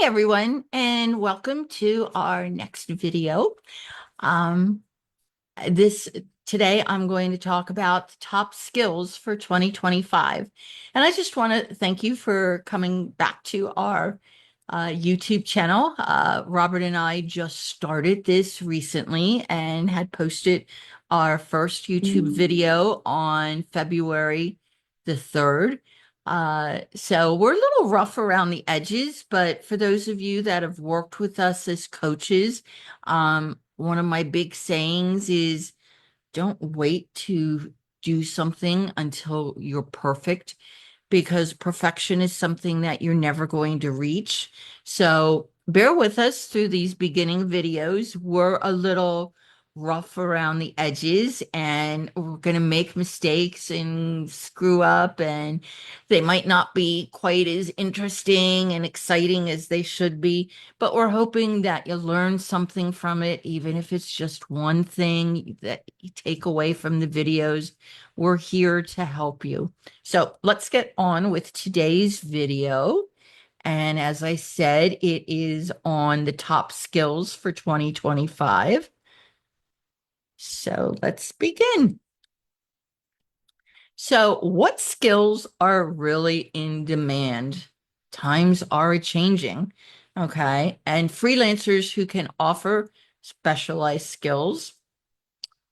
Hi, everyone, and welcome to our next video. Um, this Today I'm going to talk about the top skills for 2025. And I just want to thank you for coming back to our YouTube channel. Robert and I just started this recently and had posted our first YouTube video on February the 3rd. So we're a little rough around the edges, but for those of you that have worked with us as coaches, one of my big sayings is don't wait to do something until you're perfect because perfection is something that you're never going to reach. So bear with us through these beginning videos. We're a little rough around the edges and we're going to make mistakes and screw up, and they might not be quite as interesting and exciting as they should be, but we're hoping that you learn something from it, even if it's just one thing that you take away from the videos. We're here to help you. So let's get on with today's video. And as I said, it is on the top skills for 2025. So let's begin. So, what skills are really in demand? Times are changing. Okay. And freelancers who can offer specialized skills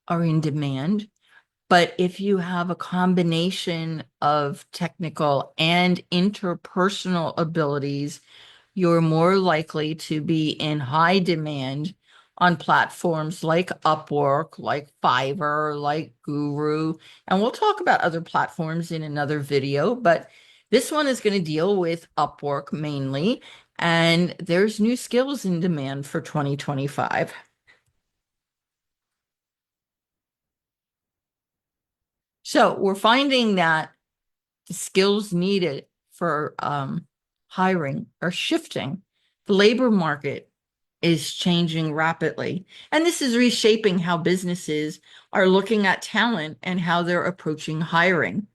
are in demand. But if you have a combination of technical and interpersonal abilities, you're more likely to be in high demand on platforms like Upwork, like Fiverr, like Guru. And we'll talk about other platforms in another video, but this one is going to deal with Upwork mainly. And there's new skills in demand for 2025. So we're finding that the skills needed for hiring are shifting. The labor market is changing rapidly, and this is reshaping how businesses are looking at talent and how they're approaching hiring.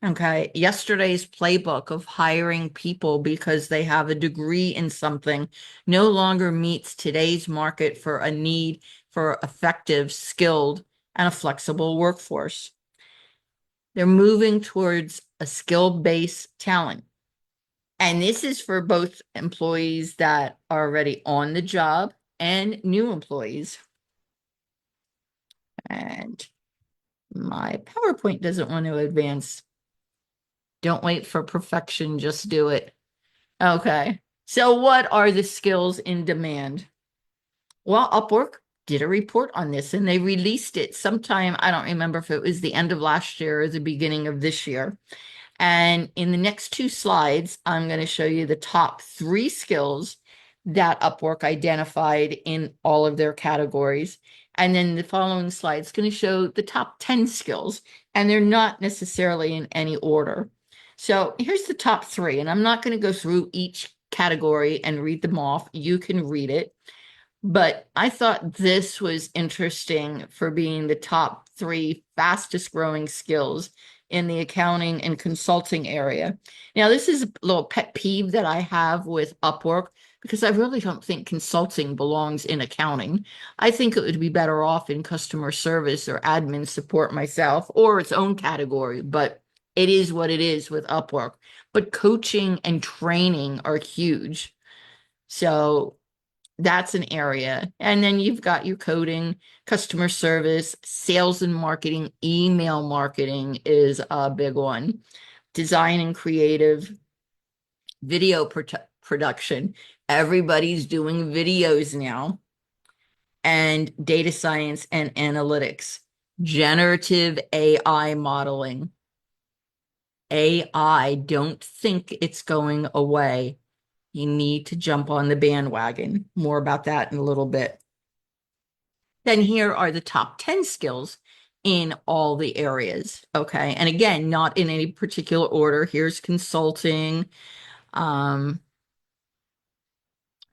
Okay, yesterday's playbook of hiring people because they have a degree in something no longer meets today's market for a need for effective, skilled, and a flexible workforce. They're moving towards a skill-based talent. And this is for both employees that are already on the job and new employees. And my PowerPoint doesn't want to advance. Don't wait for perfection, just do it. Okay. So what are the skills in demand? Well, Upwork did a report on this and they released it sometime. I don't remember if it was the end of last year or the beginning of this year. And in the next two slides, I'm going to show you the top 3 skills that Upwork identified in all of their categories. And then the following slide is going to show the top 10 skills, and they're not necessarily in any order. So here's the top 3, and I'm not going to go through each category and read them off. You can read it. But I thought this was interesting for being the top 3 fastest growing skills in the accounting and consulting area. Now, this is a little pet peeve that I have with Upwork because I really don't think consulting belongs in accounting. I think it would be better off in customer service or admin support myself or its own category, but it is what it is with Upwork. But coaching and training are huge. So that's an area. And then you've got your coding, customer service, sales and marketing, email marketing is a big one. Design and creative, video production. Everybody's doing videos now. And data science and analytics. Generative AI modeling. AI, don't think it's going away. You need to jump on the bandwagon. More about that in a little bit. Then here are the top 10 skills in all the areas. Okay. And again, not in any particular order. Here's consulting. Um,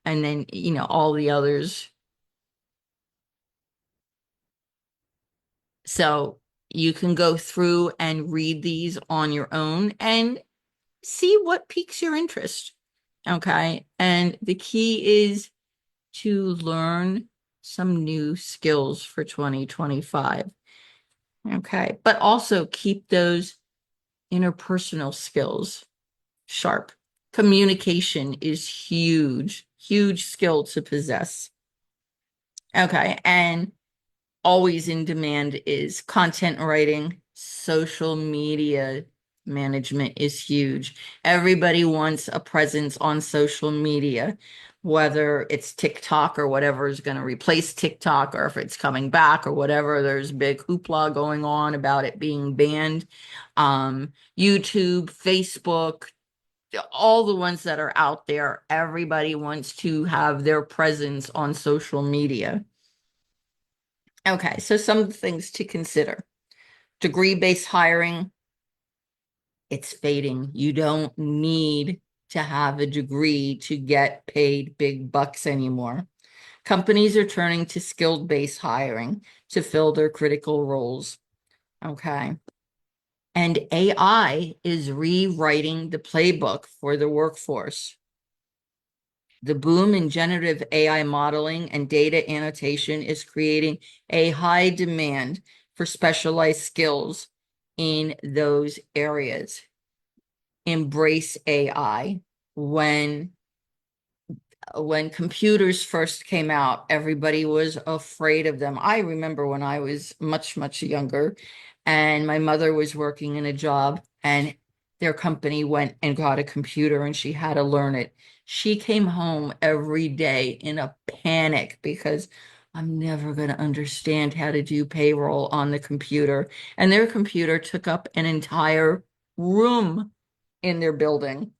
and then, all the others. So you can go through and read these on your own and see what piques your interest. Okay. And the key is to learn some new skills for 2025. Okay. But also keep those interpersonal skills sharp. Communication is huge, huge skill to possess. Okay. And always in demand is content writing, social media management is huge. Everybody wants a presence on social media, whether it's TikTok or whatever is going to replace TikTok, or if it's coming back or whatever. There's big hoopla going on about it being banned. YouTube, Facebook, all the ones that are out there, everybody wants to have their presence on social media. Okay, so some things to consider. Degree-based hiring, it's fading. You don't need to have a degree to get paid big bucks anymore. Companies are turning to skilled-based hiring to fill their critical roles. Okay. And AI is rewriting the playbook for the workforce. The boom in generative AI modeling and data annotation is creating a high demand for specialized skills in those areas. Embrace AI. When computers first came out, everybody was afraid of them. I remember when I was much, much younger, and my mother was working in a job, and their company went and got a computer, and she had to learn it. She came home every day in a panic because I'm never going to understand how to do payroll on the computer. And their computer took up an entire room in their building.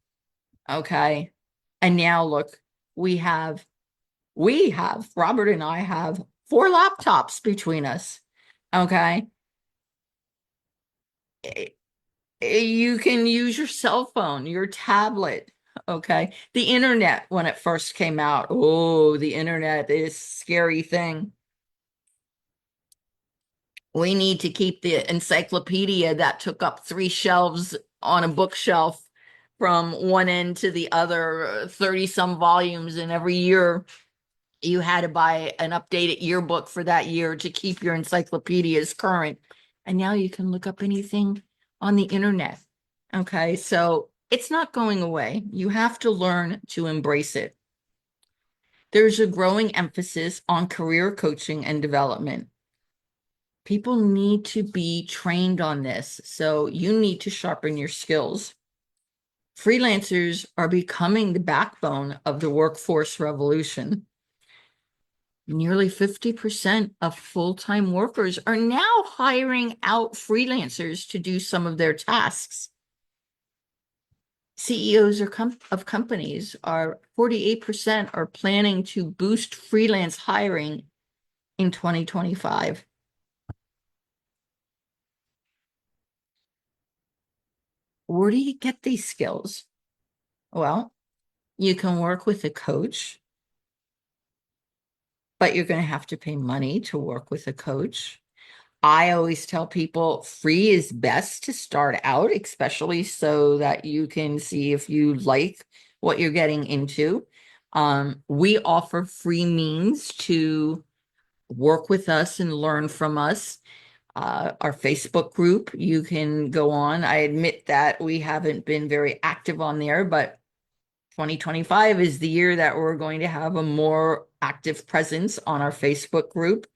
Okay. And now look, we have, Robert and I have 4 laptops between us. Okay. You can use your cell phone, your tablet. Okay. The internet, when it first came out, oh, the internet is a scary thing. We need to keep the encyclopedia that took up 3 shelves on a bookshelf from one end to the other, 30 some volumes, and every year you had to buy an updated yearbook for that year to keep your encyclopedias current. And now you can look up anything on the internet. Okay, so it's not going away. You have to learn to embrace it. There's a growing emphasis on career coaching and development. People need to be trained on this, so you need to sharpen your skills. Freelancers are becoming the backbone of the workforce revolution. Nearly 50% of full-time workers are now hiring out freelancers to do some of their tasks. CEOs of companies are 48% are planning to boost freelance hiring in 2025. Where do you get these skills? Well, you can work with a coach, but you're going to have to pay money to work with a coach. I always tell people free is best to start out, especially so that you can see if you like what you're getting into. We offer free means to work with us and learn from us. Our Facebook group, you can go on. I admit that we haven't been very active on there, but 2025 is the year that we're going to have a more active presence on our Facebook group.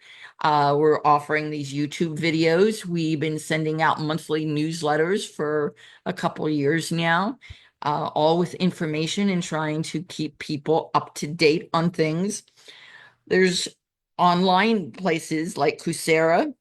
We're offering these YouTube videos. We've been sending out monthly newsletters for a couple of years now, all with information and trying to keep people up to date on things. There's online places like Coursera,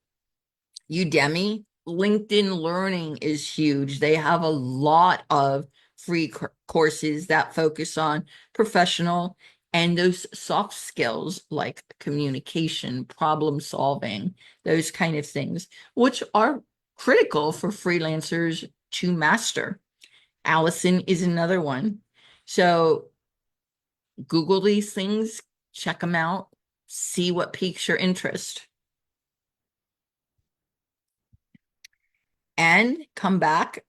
Udemy, LinkedIn Learning is huge. They have a lot of free courses that focus on professional and those soft skills like communication, problem solving, those kind of things, which are critical for freelancers to master. Allison is another one. So Google these things, check them out, see what piques your interest. And come back.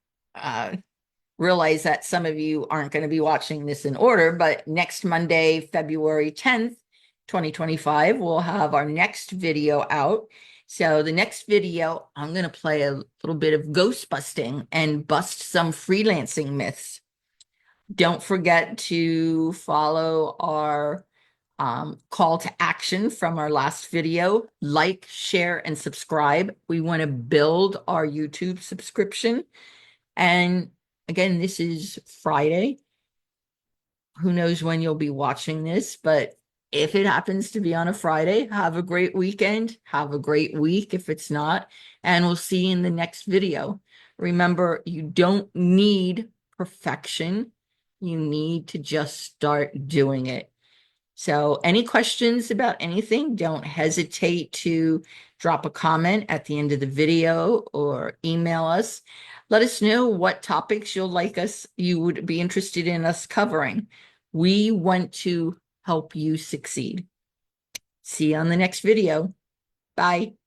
realize that some of you aren't going to be watching this in order, but next Monday, February 10th, 2025, we'll have our next video out. So the next video, I'm going to play a little bit of ghost busting and bust some freelancing myths. Don't forget to follow our call to action from our last video. Like, share, and subscribe. We want to build our YouTube subscription. And again, this is Friday. Who knows when you'll be watching this, but if it happens to be on a Friday, have a great weekend. Have a great week if it's not. And we'll see you in the next video. Remember, you don't need perfection. You need to just start doing it. So any questions about anything, don't hesitate to drop a comment at the end of the video or email us. Let us know what topics you would be interested in us covering. We want to help you succeed. See you on the next video. Bye.